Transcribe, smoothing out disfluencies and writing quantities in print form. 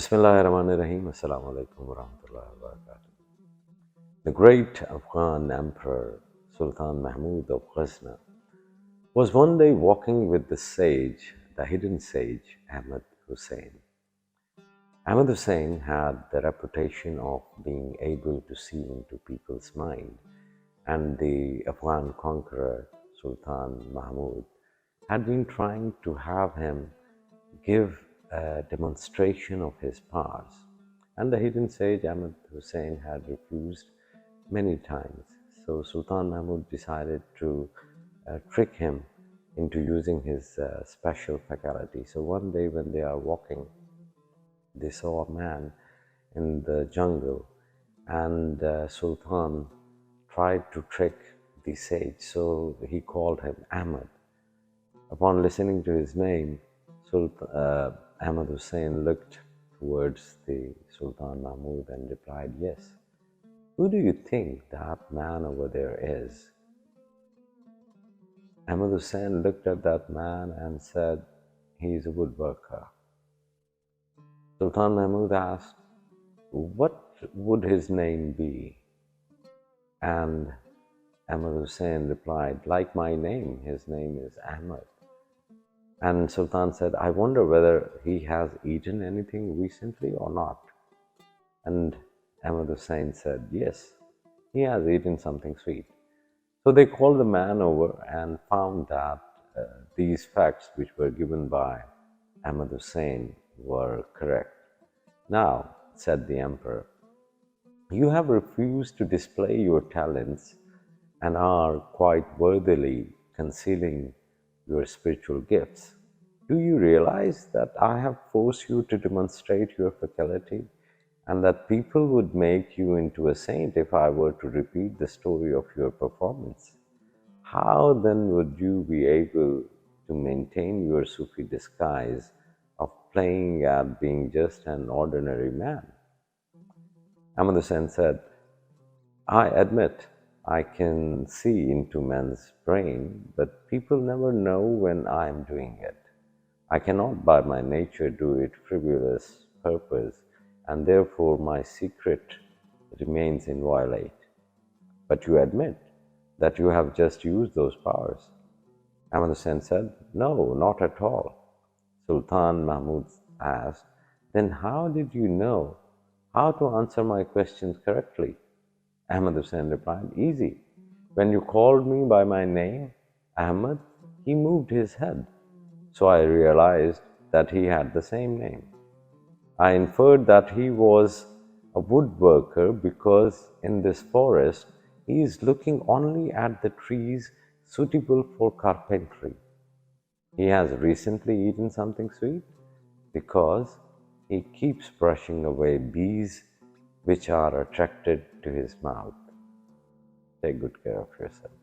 Bismillahirrahmanirrahim. Assalamu alaikum wa rahmatullahi wa barakatuh. The great Afghan emperor Sultan Mahmud of Ghazna was one day walking with the sage, the hidden sage Ahmad Hussein. Ahmad Hussein had the reputation of being able to see into people's mind, and the Afghan conqueror Sultan Mahmud had been trying to have him give a demonstration of his powers, and the hidden sage Ahmad Hussein had refused many times. So Sultan Mahmud decided to trick him into using his special faculty. So one day when they are walking, they saw a man in the jungle, and Sultan tried to trick the sage. So he called him Ahmad. Upon listening to his name, Ahmad Hussein looked towards the Sultan Mahmud and replied, "Yes. Who do you think that man over there is?" Ahmad Hussein looked at that man and said, "He is a woodworker." Sultan Mahmud asked, "What would his name be?" And Ahmad Hussein replied, "Like my name, his name is Ahmad." And Sultan said, "I wonder whether he has eaten anything recently or not." And Ahmad Hussein said, "Yes, he has eaten something sweet." So they called the man over and found that these facts which were given by Ahmad Hussein were correct. "Now," said the emperor, "you have refused to display your talents and are quite worthily concealing your spiritual gifts. Do you realize that I have forced you to demonstrate your faculty, and that people would make you into a saint if I were to repeat the story of your performance? How then would you be able to maintain your Sufi disguise of playing at being just an ordinary man?" Ahmad Hussein said, "I admit I can see into men's brain, but people never know when I am doing it. I cannot by my nature do it frivolous purpose, and therefore my secret remains inviolate. But you admit that you have just used those powers." Ahmad Hussein said, "No, not at all." Sultan Mahmud asked, "Then how did you know how to answer my questions correctly?" Ahmad Hussein replied, "Easy. When you called me by my name, Ahmad, he moved his head. So I realized that he had the same name. I inferred that he was a woodworker because in this forest he is looking only at the trees suitable for carpentry. He has recently eaten something sweet because he keeps brushing away bees which are attracted to his mouth. Take good care of yourself."